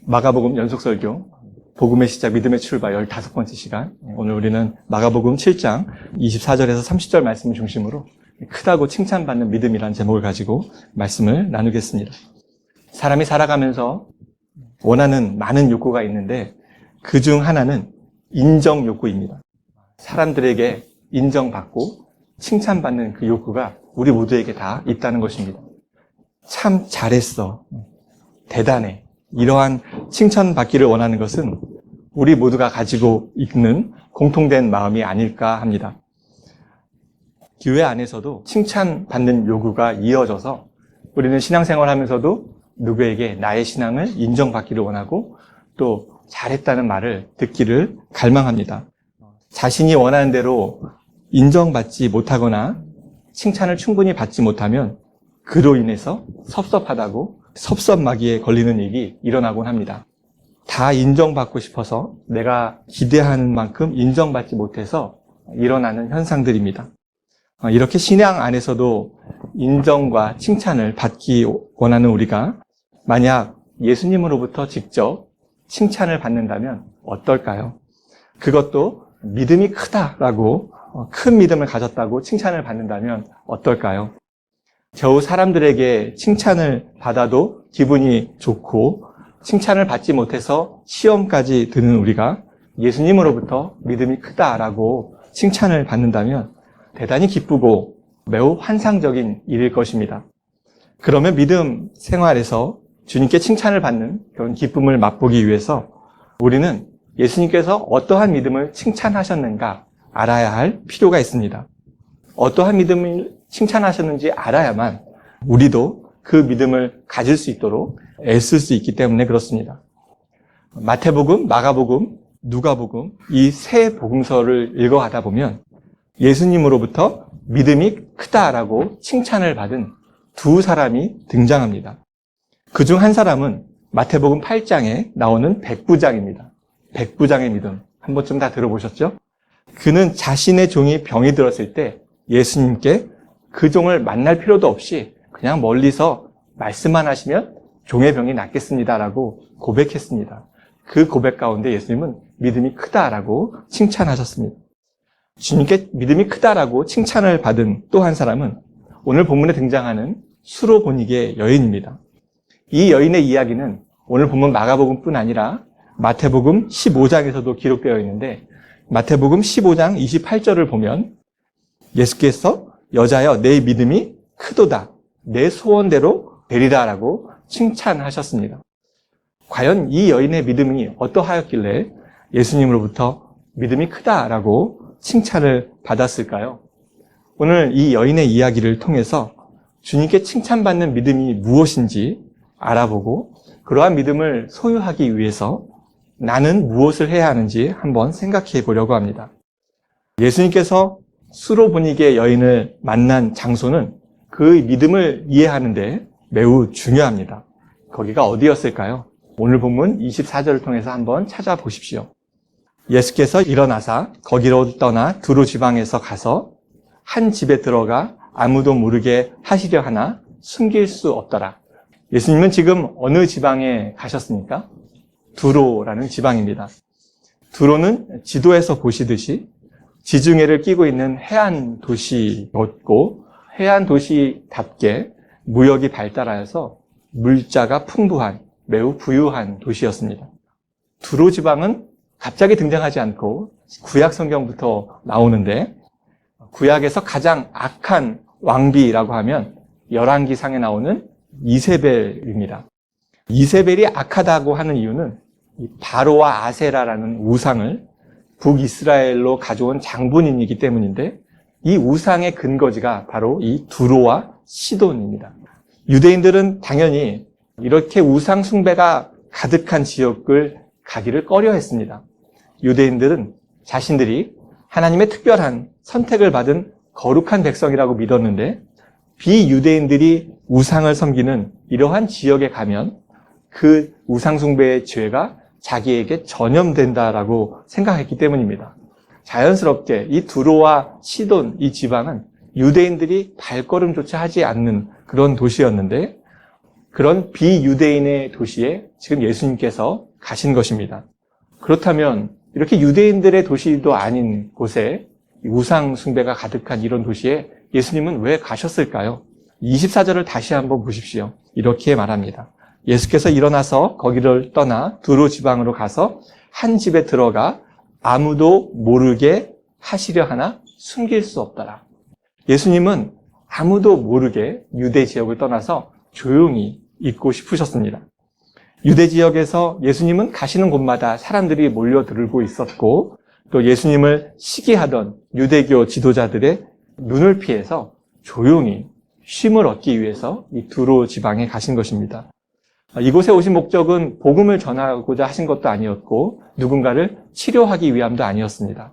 마가복음 연속설교, 복음의 시작, 믿음의 출발 15번째 시간. 오늘 우리는 마가복음 7장 24절에서 30절 말씀을 중심으로 크다고 칭찬받는 믿음이라는 제목을 가지고 말씀을 나누겠습니다. 사람이 살아가면서 원하는 많은 욕구가 있는데 그 중 하나는 인정 욕구입니다. 사람들에게 인정받고 칭찬받는 그 욕구가 우리 모두에게 다 있다는 것입니다. 참 잘했어, 대단해, 이러한 칭찬받기를 원하는 것은 우리 모두가 가지고 있는 공통된 마음이 아닐까 합니다. 교회 안에서도 칭찬받는 요구가 이어져서 우리는 신앙생활 하면서도 누구에게 나의 신앙을 인정받기를 원하고 또 잘했다는 말을 듣기를 갈망합니다. 자신이 원하는 대로 인정받지 못하거나 칭찬을 충분히 받지 못하면 그로 인해서 섭섭하다고 섭섭마귀에 걸리는 일이 일어나곤 합니다. 다 인정받고 싶어서 내가 기대하는 만큼 인정받지 못해서 일어나는 현상들입니다. 이렇게 신앙 안에서도 인정과 칭찬을 받기 원하는 우리가 만약 예수님으로부터 직접 칭찬을 받는다면 어떨까요? 그것도 믿음이 크다라고, 큰 믿음을 가졌다고 칭찬을 받는다면 어떨까요? 겨우 사람들에게 칭찬을 받아도 기분이 좋고 칭찬을 받지 못해서 시험까지 드는 우리가 예수님으로부터 믿음이 크다라고 칭찬을 받는다면 대단히 기쁘고 매우 환상적인 일일 것입니다. 그러면 믿음 생활에서 주님께 칭찬을 받는 그런 기쁨을 맛보기 위해서 우리는 예수님께서 어떠한 믿음을 칭찬하셨는가 알아야 할 필요가 있습니다. 어떠한 믿음을 칭찬하셨는지 알아야만 우리도 그 믿음을 가질 수 있도록 애쓸 수 있기 때문에 그렇습니다. 마태복음, 마가복음, 누가복음 이 세 복음서를 읽어가다 보면 예수님으로부터 믿음이 크다라고 칭찬을 받은 두 사람이 등장합니다. 그중 한 사람은 마태복음 8장에 나오는 백부장입니다. 백부장의 믿음. 한 번쯤 다 들어보셨죠? 그는 자신의 종이 병이 들었을 때 예수님께 그 종을 만날 필요도 없이 그냥 멀리서 말씀만 하시면 종의 병이 낫겠습니다라고 고백했습니다. 그 고백 가운데 예수님은 믿음이 크다라고 칭찬하셨습니다. 주님께 믿음이 크다라고 칭찬을 받은 또 한 사람은 오늘 본문에 등장하는 수로보니게 여인입니다. 이 여인의 이야기는 오늘 본문 마가복음뿐 아니라 마태복음 15장에서도 기록되어 있는데 마태복음 15장 28절을 보면 예수께서 여자여 내 믿음이 크도다, 내 소원대로 되리라라고 칭찬하셨습니다. 과연 이 여인의 믿음이 어떠하였길래 예수님으로부터 믿음이 크다라고 칭찬을 받았을까요? 오늘 이 여인의 이야기를 통해서 주님께 칭찬받는 믿음이 무엇인지 알아보고 그러한 믿음을 소유하기 위해서 나는 무엇을 해야 하는지 한번 생각해 보려고 합니다. 예수님께서 수로보니게 여인을 만난 장소는 그의 믿음을 이해하는데 매우 중요합니다. 거기가 어디였을까요? 오늘 본문 24절을 통해서 한번 찾아보십시오. 예수께서 일어나사 거기로 떠나 두로 지방에서 가서 한 집에 들어가 아무도 모르게 하시려 하나 숨길 수 없더라. 예수님은 지금 어느 지방에 가셨습니까? 두로라는 지방입니다. 두로는 지도에서 보시듯이 지중해를 끼고 있는 해안 도시였고 해안 도시답게 무역이 발달하여서 물자가 풍부한 매우 부유한 도시였습니다. 두로 지방은 갑자기 등장하지 않고 구약 성경부터 나오는데 구약에서 가장 악한 왕비라고 하면 열왕기상에 나오는 이세벨입니다. 이세벨이 악하다고 하는 이유는 바로와 아세라라는 우상을 북이스라엘로 가져온 장본인이기 때문인데 이 우상의 근거지가 바로 이 두로와 시돈입니다. 유대인들은 당연히 이렇게 우상 숭배가 가득한 지역을 가기를 꺼려했습니다. 유대인들은 자신들이 하나님의 특별한 선택을 받은 거룩한 백성이라고 믿었는데 비유대인들이 우상을 섬기는 이러한 지역에 가면 그 우상 숭배의 죄가 자기에게 전염된다라고 생각했기 때문입니다. 자연스럽게 이 두로와 시돈 이 지방은 유대인들이 발걸음조차 하지 않는 그런 도시였는데 그런 비유대인의 도시에 지금 예수님께서 가신 것입니다. 그렇다면 이렇게 유대인들의 도시도 아닌 곳에 우상 숭배가 가득한 이런 도시에 예수님은 왜 가셨을까요? 24절을 다시 한번 보십시오. 이렇게 말합니다. 예수께서 일어나서 거기를 떠나 두로 지방으로 가서 한 집에 들어가 아무도 모르게 하시려 하나 숨길 수 없더라. 예수님은 아무도 모르게 유대 지역을 떠나서 조용히 있고 싶으셨습니다. 유대 지역에서 예수님은 가시는 곳마다 사람들이 몰려들고 있었고 또 예수님을 시기하던 유대교 지도자들의 눈을 피해서 조용히 쉼을 얻기 위해서 이 두로 지방에 가신 것입니다. 이곳에 오신 목적은 복음을 전하고자 하신 것도 아니었고 누군가를 치료하기 위함도 아니었습니다.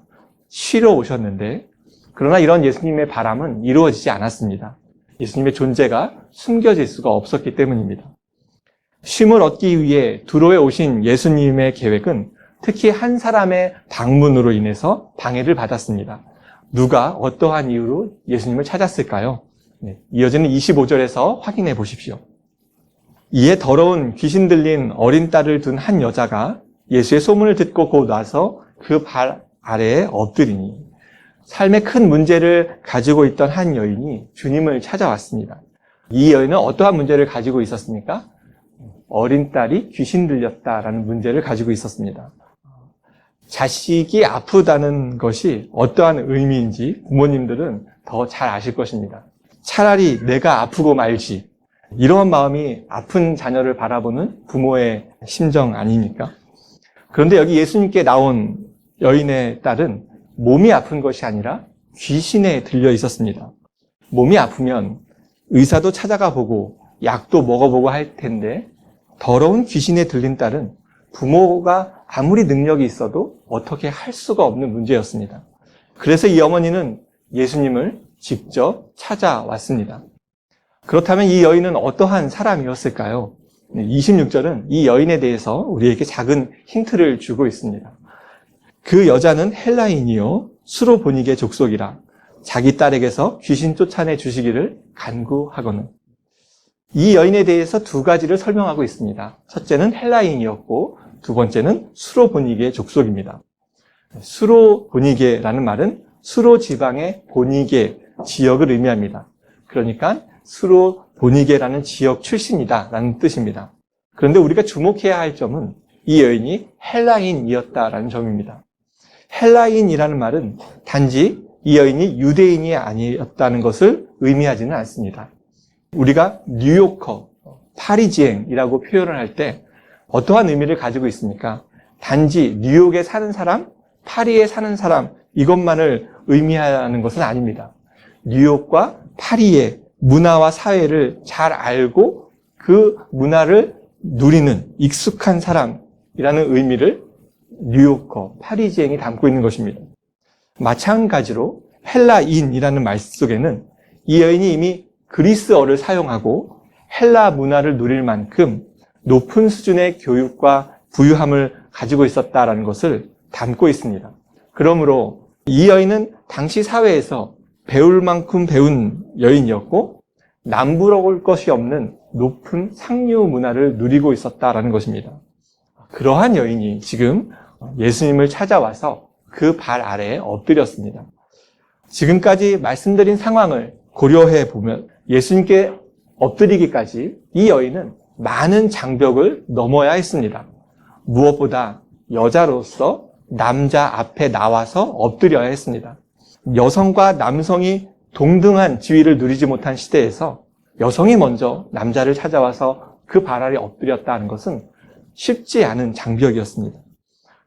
쉬러 오셨는데 그러나 이런 예수님의 바람은 이루어지지 않았습니다. 예수님의 존재가 숨겨질 수가 없었기 때문입니다. 쉼을 얻기 위해 두로에 오신 예수님의 계획은 특히 한 사람의 방문으로 인해서 방해를 받았습니다. 누가 어떠한 이유로 예수님을 찾았을까요? 이어지는 25절에서 확인해 보십시오. 이에 더러운 귀신 들린 어린 딸을 둔 한 여자가 예수의 소문을 듣고 곧 와서 그 발 아래에 엎드리니 삶의 큰 문제를 가지고 있던 한 여인이 주님을 찾아왔습니다. 이 여인은 어떠한 문제를 가지고 있었습니까? 어린 딸이 귀신 들렸다라는 문제를 가지고 있었습니다. 자식이 아프다는 것이 어떠한 의미인지 부모님들은 더 잘 아실 것입니다. 차라리 내가 아프고 말지 이러한 마음이 아픈 자녀를 바라보는 부모의 심정 아닙니까? 그런데 여기 예수님께 나온 여인의 딸은 몸이 아픈 것이 아니라 귀신에 들려 있었습니다. 몸이 아프면 의사도 찾아가 보고 약도 먹어보고 할 텐데 더러운 귀신에 들린 딸은 부모가 아무리 능력이 있어도 어떻게 할 수가 없는 문제였습니다. 그래서 이 어머니는 예수님을 직접 찾아왔습니다. 그렇다면 이 여인은 어떠한 사람이었을까요? 26절은 이 여인에 대해서 우리에게 작은 힌트를 주고 있습니다. 그 여자는 헬라인이요 수로보니게 족속이라 자기 딸에게서 귀신 쫓아내 주시기를 간구하거늘. 이 여인에 대해서 두 가지를 설명하고 있습니다. 첫째는 헬라인이었고 두 번째는 수로보니게 족속입니다. 수로보니게라는 말은 수로 지방의 보니게 지역을 의미합니다. 그러니까 수로보니게라는 지역 출신이다라는 뜻입니다. 그런데 우리가 주목해야 할 점은 이 여인이 헬라인이었다라는 점입니다. 헬라인이라는 말은 단지 이 여인이 유대인이 아니었다는 것을 의미하지는 않습니다. 우리가 뉴요커, 파리지앵이라고 표현을 할 때 어떠한 의미를 가지고 있습니까? 단지 뉴욕에 사는 사람, 파리에 사는 사람 이것만을 의미하는 것은 아닙니다. 뉴욕과 파리의 문화와 사회를 잘 알고 그 문화를 누리는 익숙한 사람이라는 의미를 뉴요커, 파리지앵이 담고 있는 것입니다. 마찬가지로 헬라인이라는 말 속에는 이 여인이 이미 그리스어를 사용하고 헬라 문화를 누릴 만큼 높은 수준의 교육과 부유함을 가지고 있었다라는 것을 담고 있습니다. 그러므로 이 여인은 당시 사회에서 배울 만큼 배운 여인이었고 남부러울 것이 없는 높은 상류 문화를 누리고 있었다라는 것입니다. 그러한 여인이 지금 예수님을 찾아와서 그 발 아래에 엎드렸습니다. 지금까지 말씀드린 상황을 고려해 보면 예수님께 엎드리기까지 이 여인은 많은 장벽을 넘어야 했습니다. 무엇보다 여자로서 남자 앞에 나와서 엎드려야 했습니다. 여성과 남성이 동등한 지위를 누리지 못한 시대에서 여성이 먼저 남자를 찾아와서 그 발 아래 엎드렸다는 것은 쉽지 않은 장벽이었습니다.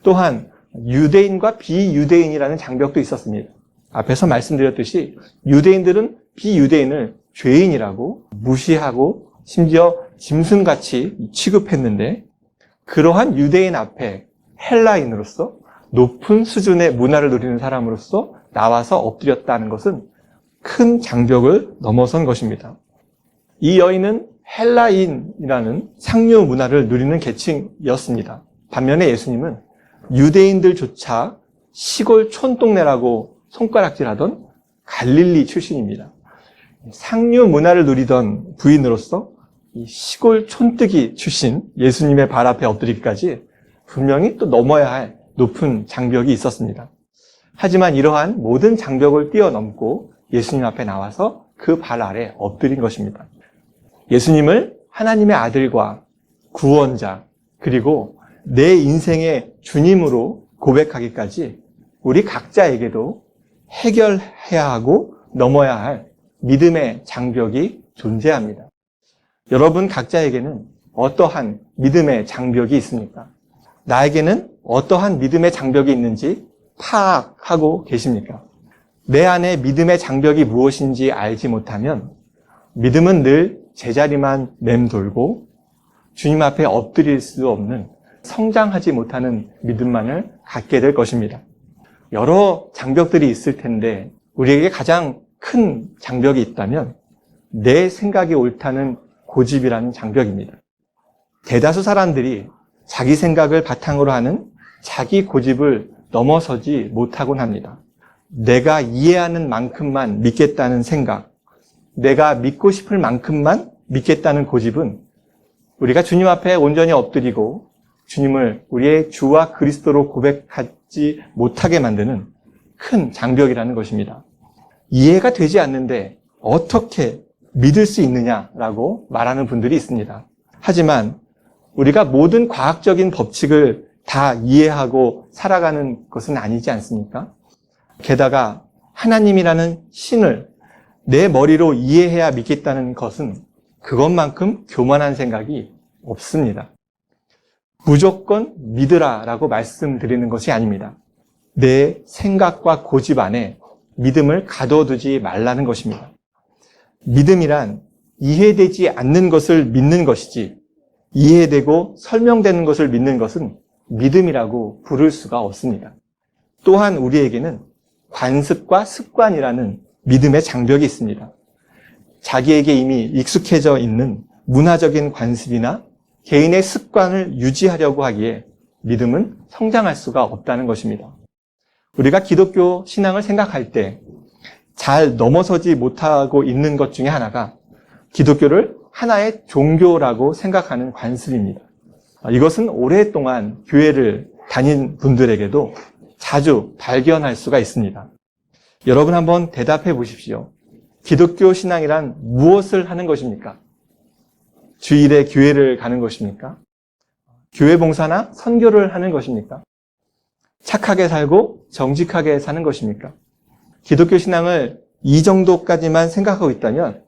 또한 유대인과 비유대인이라는 장벽도 있었습니다. 앞에서 말씀드렸듯이 유대인들은 비유대인을 죄인이라고 무시하고 심지어 짐승같이 취급했는데 그러한 유대인 앞에 헬라인으로서 높은 수준의 문화를 누리는 사람으로서 나와서 엎드렸다는 것은 큰 장벽을 넘어선 것입니다. 이 여인은 헬라인이라는 상류 문화를 누리는 계층이었습니다. 반면에 예수님은 유대인들조차 시골 촌동네라고 손가락질하던 갈릴리 출신입니다. 상류 문화를 누리던 부인으로서 이 시골 촌뜨기 출신 예수님의 발 앞에 엎드리기까지 분명히 또 넘어야 할 높은 장벽이 있었습니다. 하지만 이러한 모든 장벽을 뛰어넘고 예수님 앞에 나와서 그 발 아래 엎드린 것입니다. 예수님을 하나님의 아들과 구원자, 그리고 내 인생의 주님으로 고백하기까지 우리 각자에게도 해결해야 하고 넘어야 할 믿음의 장벽이 존재합니다. 여러분 각자에게는 어떠한 믿음의 장벽이 있습니까? 나에게는 어떠한 믿음의 장벽이 있는지 파악하고 계십니까? 내 안에 믿음의 장벽이 무엇인지 알지 못하면 믿음은 늘 제자리만 맴돌고 주님 앞에 엎드릴 수 없는 성장하지 못하는 믿음만을 갖게 될 것입니다. 여러 장벽들이 있을 텐데 우리에게 가장 큰 장벽이 있다면 내 생각이 옳다는 고집이라는 장벽입니다. 대다수 사람들이 자기 생각을 바탕으로 하는 자기 고집을 넘어서지 못하곤 합니다. 내가 이해하는 만큼만 믿겠다는 생각, 내가 믿고 싶을 만큼만 믿겠다는 고집은 우리가 주님 앞에 온전히 엎드리고 주님을 우리의 주와 그리스도로 고백하지 못하게 만드는 큰 장벽이라는 것입니다. 이해가 되지 않는데 어떻게 믿을 수 있느냐라고 말하는 분들이 있습니다. 하지만 우리가 모든 과학적인 법칙을 다 이해하고 살아가는 것은 아니지 않습니까? 게다가 하나님이라는 신을 내 머리로 이해해야 믿겠다는 것은 그것만큼 교만한 생각이 없습니다. 무조건 믿으라라고 말씀드리는 것이 아닙니다. 내 생각과 고집 안에 믿음을 가둬두지 말라는 것입니다. 믿음이란 이해되지 않는 것을 믿는 것이지 이해되고 설명되는 것을 믿는 것은 믿음이라고 부를 수가 없습니다. 또한 우리에게는 관습과 습관이라는 믿음의 장벽이 있습니다. 자기에게 이미 익숙해져 있는 문화적인 관습이나 개인의 습관을 유지하려고 하기에 믿음은 성장할 수가 없다는 것입니다. 우리가 기독교 신앙을 생각할 때 잘 넘어서지 못하고 있는 것 중에 하나가 기독교를 하나의 종교라고 생각하는 관습입니다. 이것은 오랫동안 교회를 다닌 분들에게도 자주 발견할 수가 있습니다. 여러분 한번 대답해 보십시오. 기독교 신앙이란 무엇을 하는 것입니까? 주일에 교회를 가는 것입니까? 교회 봉사나 선교를 하는 것입니까? 착하게 살고 정직하게 사는 것입니까? 기독교 신앙을 이 정도까지만 생각하고 있다면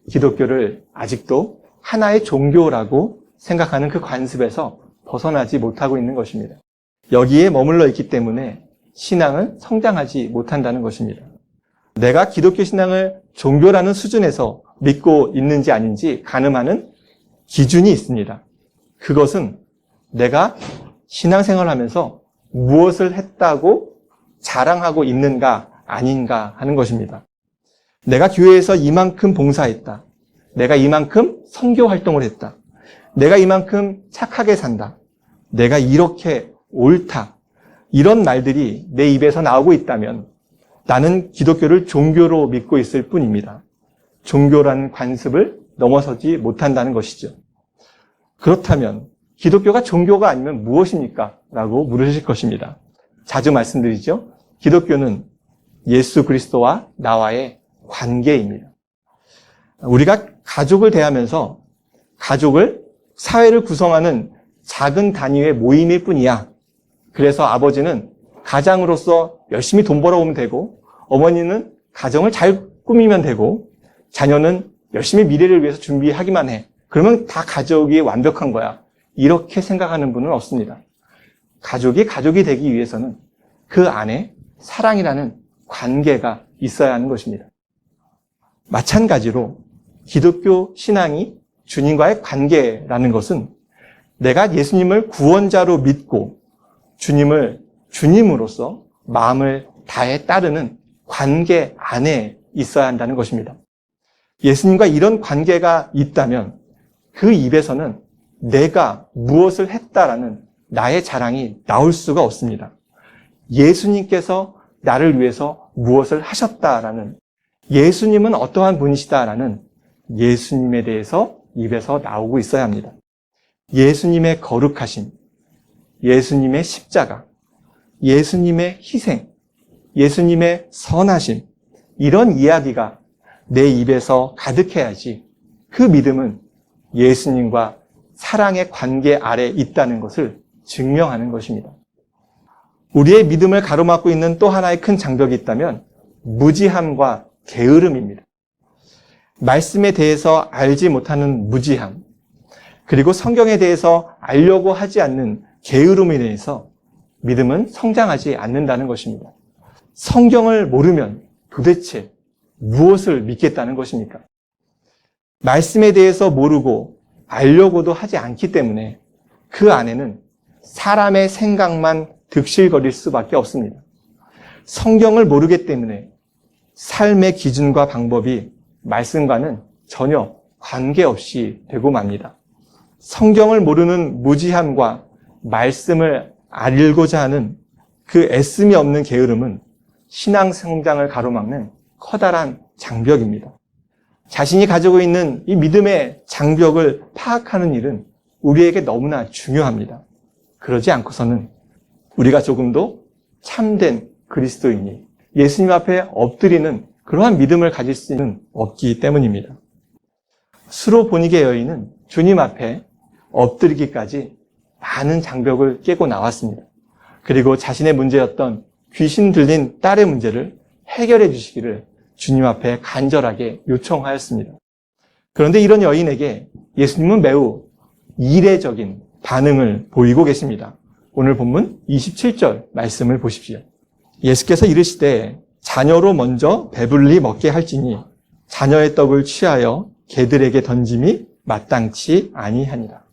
기독교를 아직도 하나의 종교라고 생각하는 그 관습에서 벗어나지 못하고 있는 것입니다. 여기에 머물러 있기 때문에 신앙은 성장하지 못한다는 것입니다. 내가 기독교 신앙을 종교라는 수준에서 믿고 있는지 아닌지 가늠하는 기준이 있습니다. 그것은 내가 신앙생활을 하면서 무엇을 했다고 자랑하고 있는가 아닌가 하는 것입니다. 내가 교회에서 이만큼 봉사했다. 내가 이만큼 선교 활동을 했다. 내가 이만큼 착하게 산다. 내가 이렇게 옳다. 이런 말들이 내 입에서 나오고 있다면 나는 기독교를 종교로 믿고 있을 뿐입니다. 종교라는 관습을 넘어서지 못한다는 것이죠. 그렇다면 기독교가 종교가 아니면 무엇입니까? 라고 물으실 것입니다. 자주 말씀드리죠. 기독교는 예수 그리스도와 나와의 관계입니다. 우리가 가족을 대하면서 가족을 사회를 구성하는 작은 단위의 모임일 뿐이야. 그래서 아버지는 가장으로서 열심히 돈 벌어오면 되고 어머니는 가정을 잘 꾸미면 되고 자녀는 열심히 미래를 위해서 준비하기만 해. 그러면 다 가족이 완벽한 거야. 이렇게 생각하는 분은 없습니다. 가족이 되기 위해서는 그 안에 사랑이라는 관계가 있어야 하는 것입니다. 마찬가지로 기독교 신앙이 주님과의 관계라는 것은 내가 예수님을 구원자로 믿고 주님을 주님으로서 마음을 다해 따르는 관계 안에 있어야 한다는 것입니다. 예수님과 이런 관계가 있다면 그 입에서는 내가 무엇을 했다라는 나의 자랑이 나올 수가 없습니다. 예수님께서 나를 위해서 무엇을 하셨다라는, 예수님은 어떠한 분이시다라는 예수님에 대해서 입에서 나오고 있어야 합니다. 예수님의 거룩하심, 예수님의 십자가, 예수님의 희생, 예수님의 선하심, 이런 이야기가 내 입에서 가득해야지 그 믿음은 예수님과 사랑의 관계 아래 있다는 것을 증명하는 것입니다. 우리의 믿음을 가로막고 있는 또 하나의 큰 장벽이 있다면 무지함과 게으름입니다. 말씀에 대해서 알지 못하는 무지함, 그리고 성경에 대해서 알려고 하지 않는 게으름에 대해서 믿음은 성장하지 않는다는 것입니다. 성경을 모르면 도대체 무엇을 믿겠다는 것입니까? 말씀에 대해서 모르고 알려고도 하지 않기 때문에 그 안에는 사람의 생각만 득실거릴 수밖에 없습니다. 성경을 모르기 때문에 삶의 기준과 방법이 말씀과는 전혀 관계없이 되고 맙니다. 성경을 모르는 무지함과 말씀을 알고자 하는 그 애씀이 없는 게으름은 신앙 성장을 가로막는 커다란 장벽입니다. 자신이 가지고 있는 이 믿음의 장벽을 파악하는 일은 우리에게 너무나 중요합니다. 그러지 않고서는 우리가 조금도 참된 그리스도인이 예수님 앞에 엎드리는 그러한 믿음을 가질 수는 없기 때문입니다. 수로보니게 여인은 주님 앞에 엎드리기까지 많은 장벽을 깨고 나왔습니다. 그리고 자신의 문제였던 귀신 들린 딸의 문제를 해결해 주시기를 주님 앞에 간절하게 요청하였습니다. 그런데 이런 여인에게 예수님은 매우 이례적인 반응을 보이고 계십니다. 오늘 본문 27절 말씀을 보십시오. 예수께서 이르시되 자녀로 먼저 배불리 먹게 할지니 자녀의 떡을 취하여 개들에게 던짐이 마땅치 아니하니라.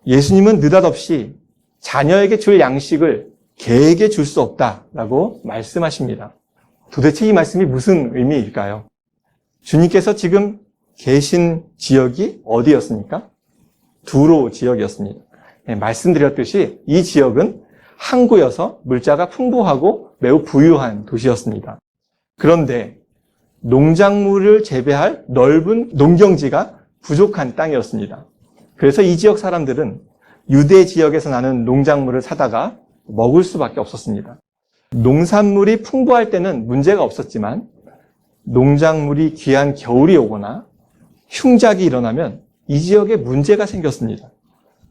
예수님은 느닷없이 자녀에게 줄 양식을 개에게 줄 수 없다라고 말씀하십니다. 도대체 이 말씀이 무슨 의미일까요? 주님께서 지금 계신 지역이 어디였습니까? 두로 지역이었습니다. 말씀드렸듯이 이 지역은 항구여서 물자가 풍부하고 매우 부유한 도시였습니다. 그런데 농작물을 재배할 넓은 농경지가 부족한 땅이었습니다. 그래서 이 지역 사람들은 유대 지역에서 나는 농작물을 사다가 먹을 수밖에 없었습니다. 농산물이 풍부할 때는 문제가 없었지만 농작물이 귀한 겨울이 오거나 흉작이 일어나면 이 지역에 문제가 생겼습니다.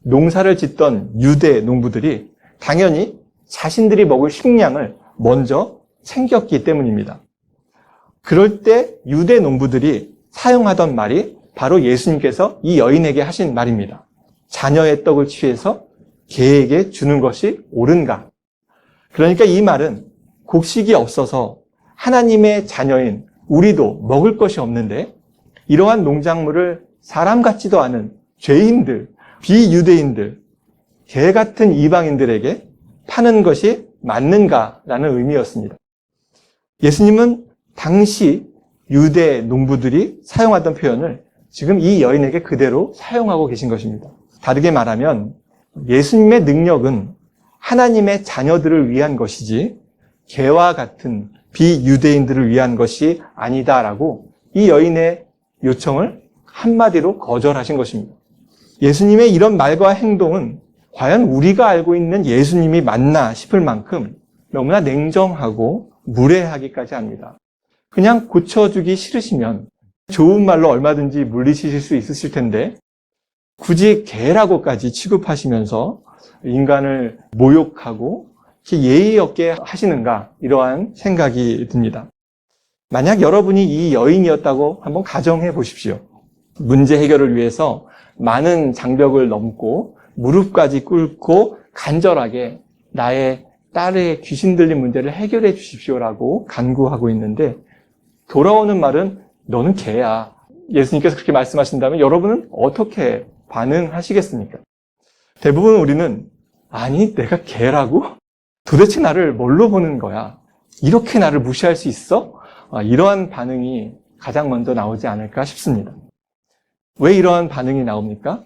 농사를 짓던 유대 농부들이 당연히 자신들이 먹을 식량을 먼저 챙겼기 때문입니다. 그럴 때 유대 농부들이 사용하던 말이 바로 예수님께서 이 여인에게 하신 말입니다. 자녀의 떡을 취해서 개에게 주는 것이 옳은가? 그러니까 이 말은 곡식이 없어서 하나님의 자녀인 우리도 먹을 것이 없는데 이러한 농작물을 사람 같지도 않은 죄인들, 비유대인들, 개 같은 이방인들에게 파는 것이 맞는가라는 의미였습니다. 예수님은 당시 유대 농부들이 사용하던 표현을 지금 이 여인에게 그대로 사용하고 계신 것입니다. 다르게 말하면 예수님의 능력은 하나님의 자녀들을 위한 것이지 개와 같은 비유대인들을 위한 것이 아니다라고 이 여인의 요청을 한마디로 거절하신 것입니다. 예수님의 이런 말과 행동은 과연 우리가 알고 있는 예수님이 맞나 싶을 만큼 너무나 냉정하고 무례하기까지 합니다. 그냥 고쳐주기 싫으시면 좋은 말로 얼마든지 물리치실 수 있으실 텐데 굳이 개라고까지 취급하시면서 인간을 모욕하고 예의 없게 하시는가 이러한 생각이 듭니다. 만약 여러분이 이 여인이었다고 한번 가정해 보십시오. 문제 해결을 위해서 많은 장벽을 넘고 무릎까지 꿇고 간절하게 나의 딸의 귀신 들린 문제를 해결해 주십시오라고 간구하고 있는데 돌아오는 말은 너는 개야. 예수님께서 그렇게 말씀하신다면 여러분은 어떻게 반응하시겠습니까? 대부분 우리는 아니 내가 개라고? 도대체 나를 뭘로 보는 거야? 이렇게 나를 무시할 수 있어? 이러한 반응이 가장 먼저 나오지 않을까 싶습니다. 왜 이러한 반응이 나옵니까?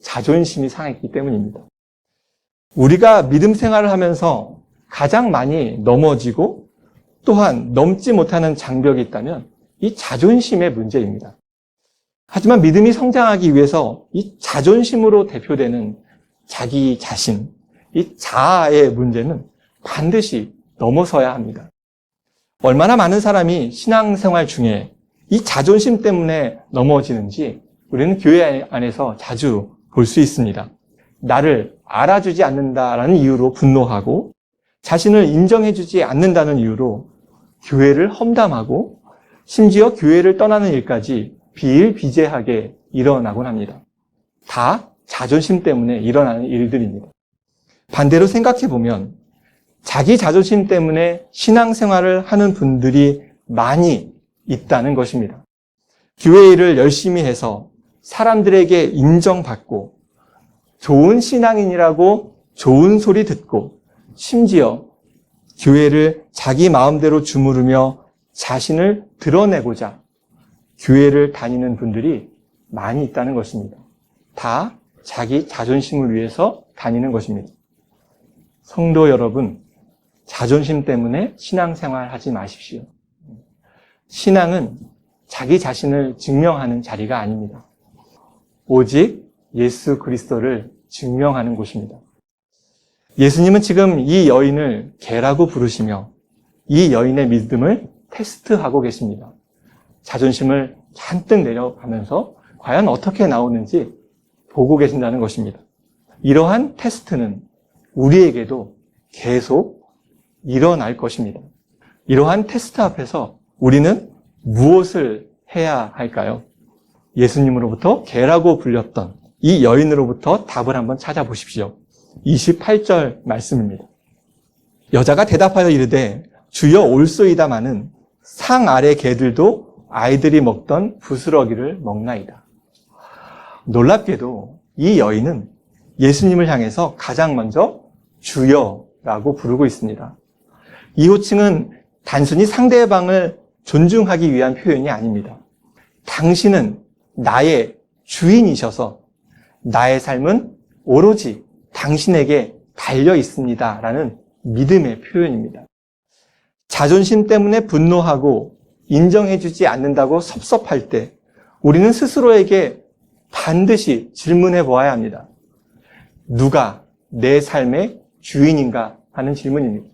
자존심이 상했기 때문입니다. 우리가 믿음 생활을 하면서 가장 많이 넘어지고 또한 넘지 못하는 장벽이 있다면 이 자존심의 문제입니다. 하지만 믿음이 성장하기 위해서 이 자존심으로 대표되는 자기 자신, 이 자아의 문제는 반드시 넘어서야 합니다. 얼마나 많은 사람이 신앙생활 중에 이 자존심 때문에 넘어지는지 우리는 교회 안에서 자주 볼 수 있습니다. 나를 알아주지 않는다라는 이유로 분노하고 자신을 인정해주지 않는다는 이유로 교회를 험담하고 심지어 교회를 떠나는 일까지 비일비재하게 일어나곤 합니다. 다 자존심 때문에 일어나는 일들입니다. 반대로 생각해보면 자기 자존심 때문에 신앙생활을 하는 분들이 많이 있다는 것입니다. 교회 일을 열심히 해서 사람들에게 인정받고 좋은 신앙인이라고 좋은 소리 듣고 심지어 교회를 자기 마음대로 주무르며 자신을 드러내고자 교회를 다니는 분들이 많이 있다는 것입니다. 다 자기 자존심을 위해서 다니는 것입니다. 성도 여러분, 자존심 때문에 신앙생활 하지 마십시오. 신앙은 자기 자신을 증명하는 자리가 아닙니다. 오직 예수 그리스도를 증명하는 곳입니다. 예수님은 지금 이 여인을 개라고 부르시며 이 여인의 믿음을 테스트하고 계십니다. 자존심을 잔뜩 내려가면서 과연 어떻게 나오는지 보고 계신다는 것입니다. 이러한 테스트는 우리에게도 계속 일어날 것입니다. 이러한 테스트 앞에서 우리는 무엇을 해야 할까요? 예수님으로부터 개라고 불렸던 이 여인으로부터 답을 한번 찾아보십시오. 28절 말씀입니다. 여자가 대답하여 이르되 주여 올소이다마는 상 아래 개들도 아이들이 먹던 부스러기를 먹나이다. 놀랍게도 이 여인은 예수님을 향해서 가장 먼저 주여라고 부르고 있습니다. 이 호칭은 단순히 상대방을 존중하기 위한 표현이 아닙니다. 당신은 나의 주인이셔서 나의 삶은 오로지 당신에게 달려 있습니다. 라는 믿음의 표현입니다. 자존심 때문에 분노하고 인정해주지 않는다고 섭섭할 때 우리는 스스로에게 반드시 질문해 보아야 합니다. 누가 내 삶의 주인인가 하는 질문입니다.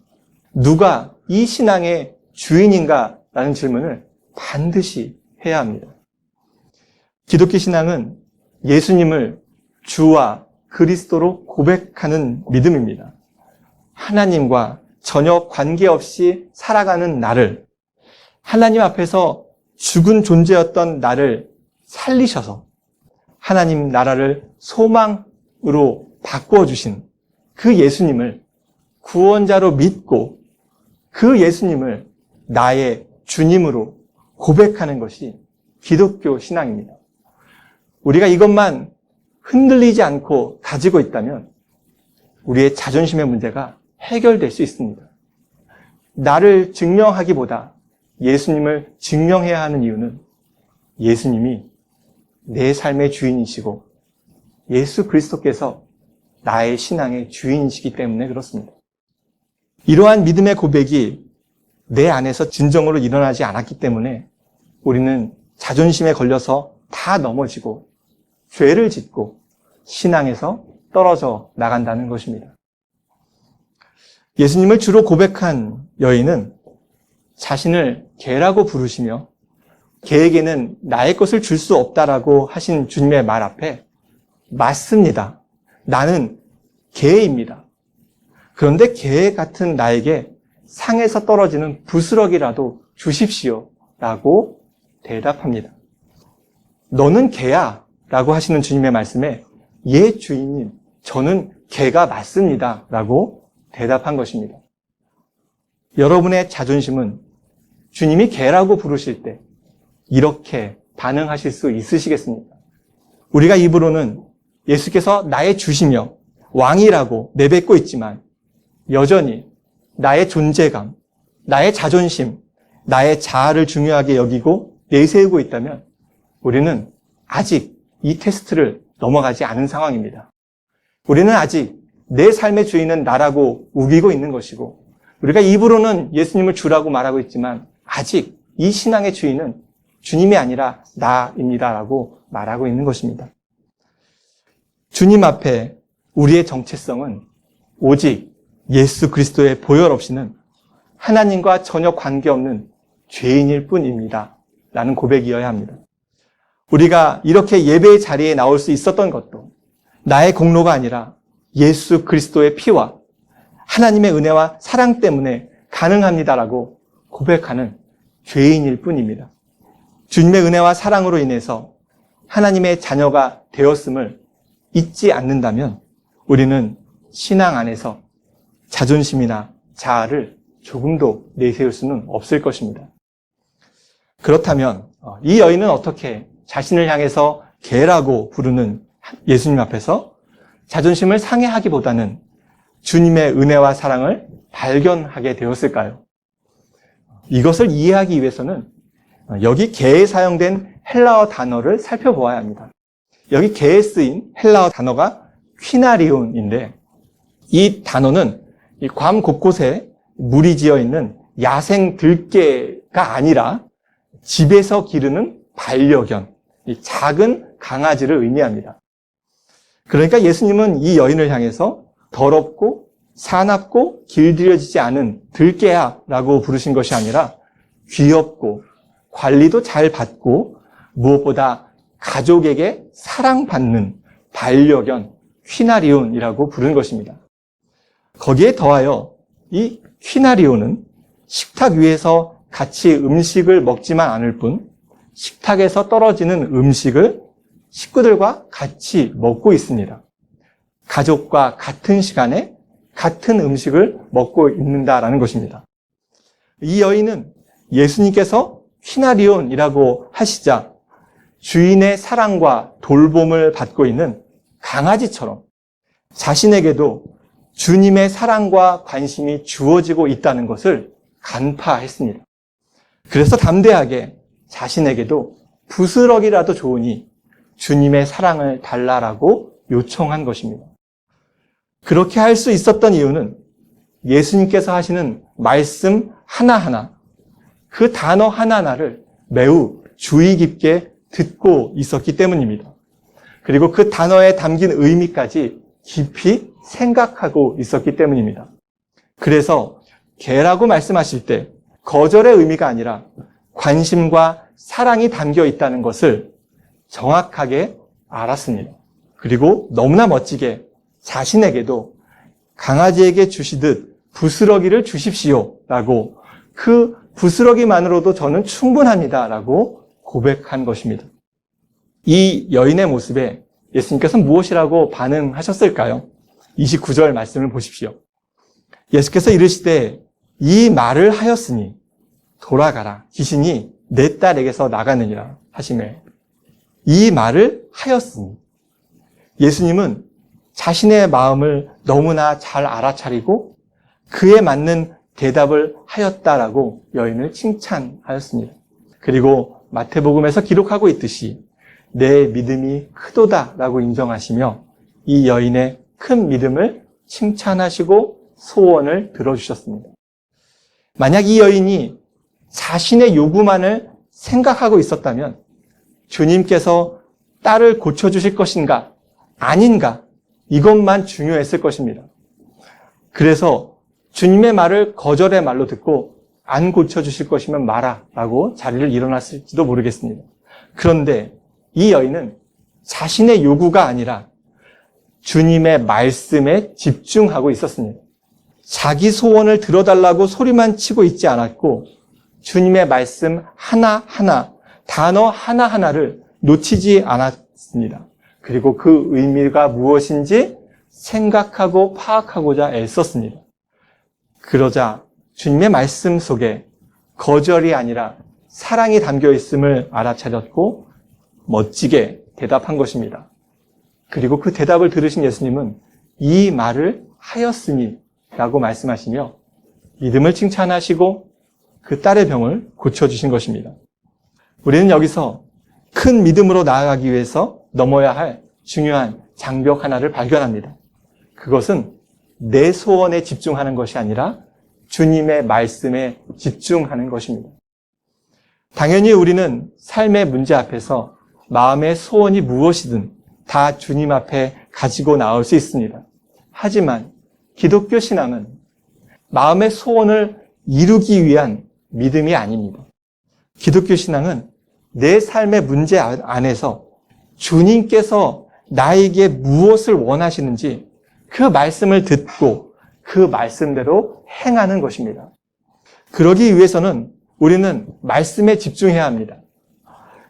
누가 이 신앙의 주인인가 라는 질문을 반드시 해야 합니다. 기독교 신앙은 예수님을 주와 그리스도로 고백하는 믿음입니다. 하나님과 전혀 관계없이 살아가는 나를, 하나님 앞에서 죽은 존재였던 나를 살리셔서 하나님 나라를 소망으로 바꾸어주신 그 예수님을 구원자로 믿고 그 예수님을 나의 주님으로 고백하는 것이 기독교 신앙입니다. 우리가 이것만 흔들리지 않고 가지고 있다면 우리의 자존심의 문제가 해결될 수 있습니다. 나를 증명하기보다 예수님을 증명해야 하는 이유는 예수님이 내 삶의 주인이시고 예수 그리스도께서 나의 신앙의 주인이시기 때문에 그렇습니다. 이러한 믿음의 고백이 내 안에서 진정으로 일어나지 않았기 때문에 우리는 자존심에 걸려서 다 넘어지고 죄를 짓고 신앙에서 떨어져 나간다는 것입니다. 예수님을 주로 고백한 여인은 자신을 개라고 부르시며 개에게는 나의 것을 줄 수 없다라고 하신 주님의 말 앞에 맞습니다. 나는 개입니다. 그런데 개 같은 나에게 상에서 떨어지는 부스러기라도 주십시오 라고 대답합니다. 너는 개야 라고 하시는 주님의 말씀에 예 주인님 저는 개가 맞습니다 라고 대답한 것입니다. 여러분의 자존심은 주님이 개라고 부르실 때 이렇게 반응하실 수 있으시겠습니까? 우리가 입으로는 예수께서 나의 주시며 왕이라고 내뱉고 있지만 여전히 나의 존재감, 나의 자존심, 나의 자아를 중요하게 여기고 내세우고 있다면 우리는 아직 이 테스트를 넘어가지 않은 상황입니다. 우리는 아직 내 삶의 주인은 나라고 우기고 있는 것이고 우리가 입으로는 예수님을 주라고 말하고 있지만 아직 이 신앙의 주인은 주님이 아니라 나입니다라고 말하고 있는 것입니다. 주님 앞에 우리의 정체성은 오직 예수 그리스도의 보혈 없이는 하나님과 전혀 관계없는 죄인일 뿐입니다. 라는 고백이어야 합니다. 우리가 이렇게 예배의 자리에 나올 수 있었던 것도 나의 공로가 아니라 예수 그리스도의 피와 하나님의 은혜와 사랑 때문에 가능합니다라고 고백하는 죄인일 뿐입니다. 주님의 은혜와 사랑으로 인해서 하나님의 자녀가 되었음을 잊지 않는다면 우리는 신앙 안에서 자존심이나 자아를 조금도 내세울 수는 없을 것입니다. 그렇다면 이 여인은 어떻게 자신을 향해서 개라고 부르는 예수님 앞에서 자존심을 상해하기보다는 주님의 은혜와 사랑을 발견하게 되었을까요? 이것을 이해하기 위해서는 여기 개에 사용된 헬라어 단어를 살펴보아야 합니다. 여기 개에 쓰인 헬라어 단어가 퀴나리온인데 이 단어는 이 괌 곳곳에 물이 지어 있는 야생 들개가 아니라 집에서 기르는 반려견, 이 작은 강아지를 의미합니다. 그러니까 예수님은 이 여인을 향해서 더럽고 사납고 길들여지지 않은 들깨야 라고 부르신 것이 아니라 귀엽고 관리도 잘 받고 무엇보다 가족에게 사랑받는 반려견 퀴나리온이라고 부른 것입니다. 거기에 더하여 이 퀴나리온은 식탁 위에서 같이 음식을 먹지만 않을 뿐 식탁에서 떨어지는 음식을 식구들과 같이 먹고 있습니다. 가족과 같은 시간에 같은 음식을 먹고 있는다라는 것입니다. 이 여인은 예수님께서 퀴나리온이라고 하시자 주인의 사랑과 돌봄을 받고 있는 강아지처럼 자신에게도 주님의 사랑과 관심이 주어지고 있다는 것을 간파했습니다. 그래서 담대하게 자신에게도 부스럭이라도 좋으니 주님의 사랑을 달라라고 요청한 것입니다. 그렇게 할 수 있었던 이유는 예수님께서 하시는 말씀 하나하나, 그 단어 하나하나를 매우 주의 깊게 듣고 있었기 때문입니다. 그리고 그 단어에 담긴 의미까지 깊이 생각하고 있었기 때문입니다. 그래서 개라고 말씀하실 때 거절의 의미가 아니라 관심과 사랑이 담겨 있다는 것을 정확하게 알았습니다. 그리고 너무나 멋지게 자신에게도 강아지에게 주시듯 부스러기를 주십시오라고 그 부스러기만으로도 저는 충분합니다라고 고백한 것입니다. 이 여인의 모습에 예수님께서 무엇이라고 반응하셨을까요? 29절 말씀을 보십시오. 예수께서 이르시되 이 말을 하였으니 돌아가라. 귀신이 내 딸에게서 나가느니라 하시매 이 말을 하였으니 예수님은 자신의 마음을 너무나 잘 알아차리고 그에 맞는 대답을 하였다라고 여인을 칭찬하였습니다. 그리고 마태복음에서 기록하고 있듯이 내 믿음이 크도다라고 인정하시며 이 여인의 큰 믿음을 칭찬하시고 소원을 들어주셨습니다. 만약 이 여인이 자신의 요구만을 생각하고 있었다면 주님께서 딸을 고쳐주실 것인가 아닌가 이것만 중요했을 것입니다. 그래서 주님의 말을 거절의 말로 듣고 안 고쳐주실 것이면 마라 라고 자리를 일어났을지도 모르겠습니다. 그런데 이 여인은 자신의 요구가 아니라 주님의 말씀에 집중하고 있었습니다. 자기 소원을 들어달라고 소리만 치고 있지 않았고 주님의 말씀 하나하나, 단어 하나하나를 놓치지 않았습니다. 그리고 그 의미가 무엇인지 생각하고 파악하고자 애썼습니다. 그러자 주님의 말씀 속에 거절이 아니라 사랑이 담겨 있음을 알아차렸고 멋지게 대답한 것입니다. 그리고 그 대답을 들으신 예수님은 이 말을 하였으니 라고 말씀하시며 믿음을 칭찬하시고 그 딸의 병을 고쳐주신 것입니다. 우리는 여기서 큰 믿음으로 나아가기 위해서 넘어야 할 중요한 장벽 하나를 발견합니다. 그것은 내 소원에 집중하는 것이 아니라 주님의 말씀에 집중하는 것입니다. 당연히 우리는 삶의 문제 앞에서 마음의 소원이 무엇이든 다 주님 앞에 가지고 나올 수 있습니다. 하지만 기독교 신앙은 마음의 소원을 이루기 위한 믿음이 아닙니다. 기독교 신앙은 내 삶의 문제 안에서 주님께서 나에게 무엇을 원하시는지 그 말씀을 듣고 그 말씀대로 행하는 것입니다. 그러기 위해서는 우리는 말씀에 집중해야 합니다.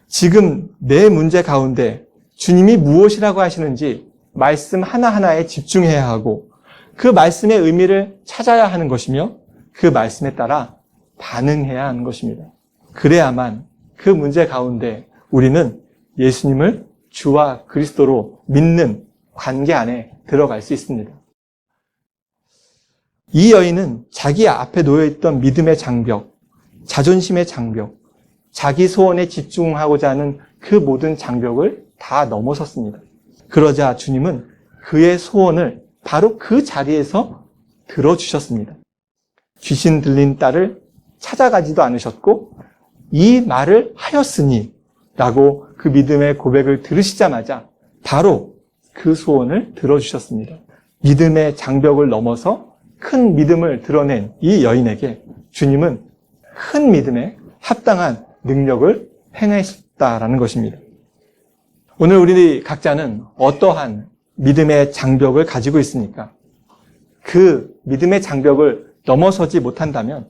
지금 내 문제 가운데 주님이 무엇이라고 하시는지 말씀 하나하나에 집중해야 하고 그 말씀의 의미를 찾아야 하는 것이며 그 말씀에 따라 반응해야 하는 것입니다. 그래야만 그 문제 가운데 우리는 예수님을 주와 그리스도로 믿는 관계 안에 들어갈 수 있습니다. 이 여인은 자기 앞에 놓여있던 믿음의 장벽, 자존심의 장벽, 자기 소원에 집중하고자 하는 그 모든 장벽을 다 넘어섰습니다. 그러자 주님은 그의 소원을 바로 그 자리에서 들어주셨습니다. 귀신 들린 딸을 찾아가지도 않으셨고 이 말을 하였으니 라고 그 믿음의 고백을 들으시자마자 바로 그 소원을 들어주셨습니다. 믿음의 장벽을 넘어서 큰 믿음을 드러낸 이 여인에게 주님은 큰 믿음에 합당한 능력을 행하셨다라는 것입니다. 오늘 우리 각자는 어떠한 믿음의 장벽을 가지고 있습니까? 그 믿음의 장벽을 넘어서지 못한다면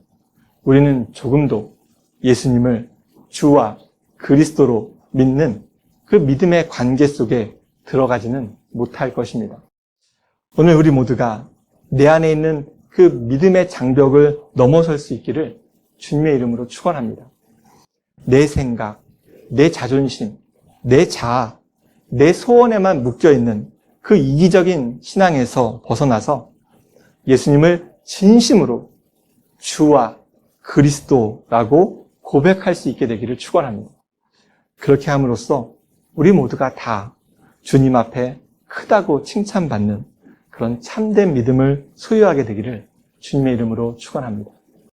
우리는 조금도 예수님을 주와 그리스도로 믿는 그 믿음의 관계 속에 들어가지는 못할 것입니다. 오늘 우리 모두가 내 안에 있는 그 믿음의 장벽을 넘어설 수 있기를 주님의 이름으로 축원합니다. 내 생각, 내 자존심, 내 자아, 내 소원에만 묶여있는 그 이기적인 신앙에서 벗어나서 예수님을 진심으로 주와 그리스도라고 고백할 수 있게 되기를 축원합니다. 그렇게 함으로써 우리 모두가 다 주님 앞에 크다고 칭찬받는 그런 참된 믿음을 소유하게 되기를 주님의 이름으로 축원합니다.